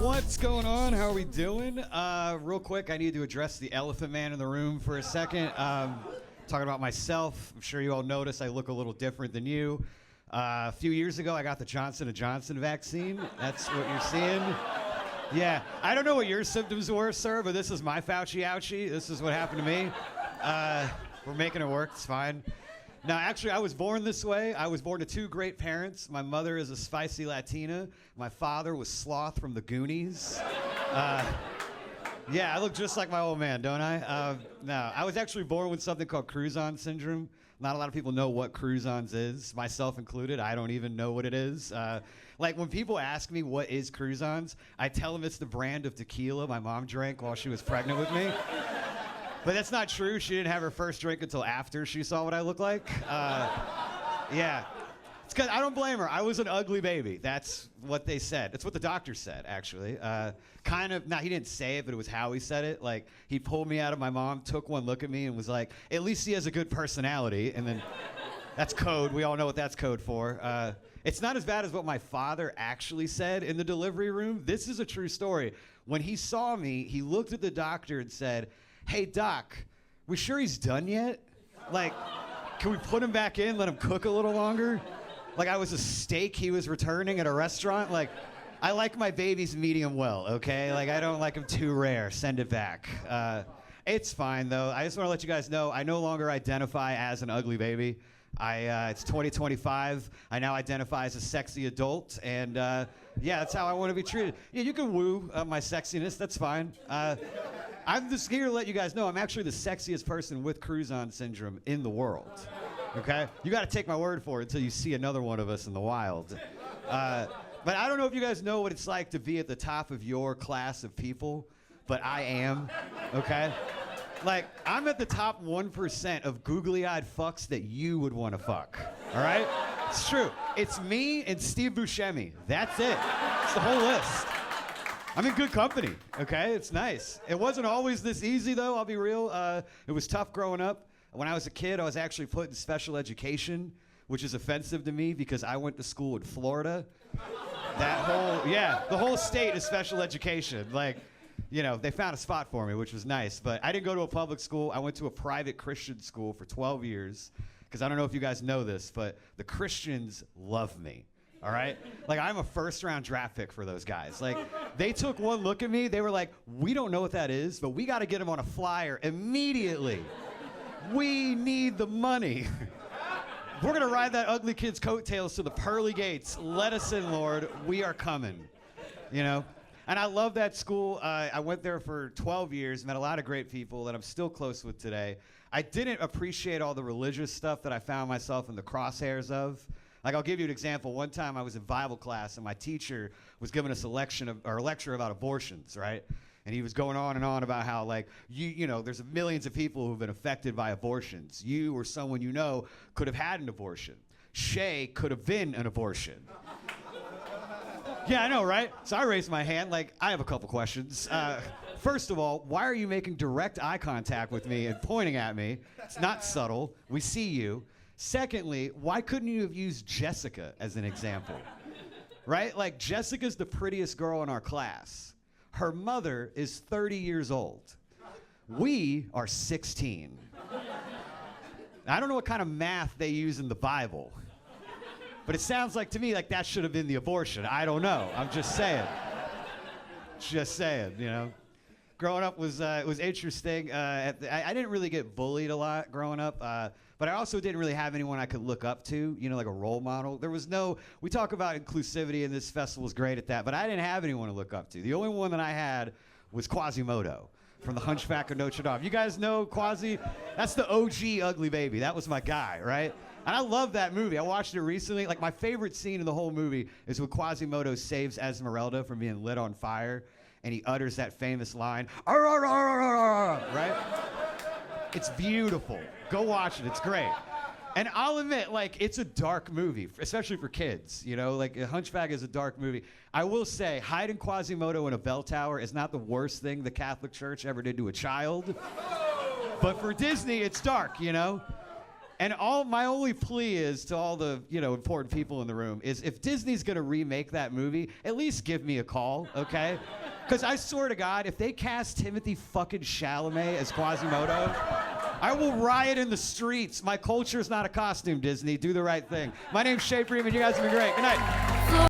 What's going on? How are we doing? Real quick, I need to address the elephant man in the room for a second. Talking about myself, I'm sure you all noticed I look a little different than you. A few years ago, I got the Johnson & Johnson vaccine. That's what you're seeing. Yeah, I don't know what your symptoms were, sir, but this is my Fauci ouchie. This is what happened to me. We're making it work. It's fine. Now, actually, I was born this way. I was born to two great parents. My mother is a spicy Latina. My father was Sloth from the Goonies. Yeah, I look just like my old man, don't I? No, I was actually born with something called Cruzon syndrome. Not a lot of people know what Cruzon's is, myself included. I don't even know what it is. Like, when people ask me what is Cruzon's, I tell them it's the brand of tequila my mom drank while she was pregnant with me. But that's not true. She didn't have her first drink until after she saw what I look like. Yeah. It's 'cause I don't blame her. I was an ugly baby. That's what they said. That's what the doctor said, actually. He didn't say it, but it was how he said it. Like, he pulled me out of my mom, took one look at me, and was like, at least he has a good personality. And then that's code. We all know what that's code for. It's not as bad as what my father actually said in the delivery room. This is a true story. When he saw me, he looked at the doctor and said, "Hey, Doc, we sure he's done yet? Like, can we put him back in, let him cook a little longer?" Like I was a steak he was returning at a restaurant. Like, I like my babies medium well, okay? Like, I don't like them too rare. Send it back. It's fine, though. I just want to let you guys know I no longer identify as an ugly baby. It's 2025. I now identify as a sexy adult, and yeah, that's how I want to be treated. Yeah, you can woo my sexiness. That's fine. I'm just here to let you guys know I'm actually the sexiest person with Cruzon syndrome in the world. Okay? You got to take my word for it until you see another one of us in the wild. But I don't know if you guys know what it's like to be at the top of your class of people, but I am. Okay? Like, I'm at the top 1% of googly-eyed fucks that you would want to fuck. All right? It's true. It's me and Steve Buscemi. That's it. It's the whole list. I'm in good company, okay? It's nice. It wasn't always this easy, though, I'll be real. It was tough growing up. When I was a kid, I was actually put in special education, which is offensive to me because I went to school in Florida. The whole state is special education. Like, you know, they found a spot for me, which was nice. But I didn't go to a public school. I went to a private Christian school for 12 years because I don't know if you guys know this, but the Christians love me. All right? Like, I'm a first-round draft pick for those guys. Like, they took one look at me. They were like, "We don't know what that is, but we got to get him on a flyer immediately. We need the money. We're going to ride that ugly kid's coattails to the pearly gates. Let us in, Lord. We are coming." You know? And I love that school. I went there for 12 years, met a lot of great people that I'm still close with today. I didn't appreciate all the religious stuff that I found myself in the crosshairs of. Like, I'll give you an example. One time I was in Bible class, and my teacher was giving us a lecture about abortions, right? And he was going on and on about how, like, you know, there's millions of people who've been affected by abortions. You or someone you know could have had an abortion. Shea could have been an abortion. Yeah, I know, right? So I raised my hand, like, I have a couple questions. First of all, why are you making direct eye contact with me and pointing at me? It's not subtle. We see you. Secondly, why couldn't you have used Jessica as an example? Right? Like, Jessica's the prettiest girl in our class. Her mother is 30 years old. We are 16. I don't know what kind of math they use in the Bible, but it sounds like to me like that should have been the abortion. I don't know. I'm just saying. Just saying, you know. Growing up was interesting. I didn't really get bullied a lot growing up, but I also didn't really have anyone I could look up to, you know, like a role model. There was no, we talk about inclusivity, and this festival's great at that, but I didn't have anyone to look up to. The only one that I had was Quasimodo from The Hunchback of Notre Dame. You guys know Quasi? That's the OG ugly baby. That was my guy, right? And I love that movie. I watched it recently. Like, my favorite scene in the whole movie is when Quasimodo saves Esmeralda from being lit on fire, and he utters that famous line, "Arr, arr, arr, arr, arr," right? It's beautiful. Go watch it. It's great. And I'll admit, like, it's a dark movie, especially for kids, you know? Like, Hunchback is a dark movie. I will say, hiding Quasimodo in a bell tower is not the worst thing the Catholic Church ever did to a child. But for Disney, it's dark, you know? And all my only plea is to all the important people in the room is if Disney's gonna remake that movie, at least give me a call, okay? Because I swear to God, if they cast Timothy fucking Chalamet as Quasimodo, I will riot in the streets. My culture is not a costume, Disney. Do the right thing. My name's Shea Freeman. You guys have been great. Good night.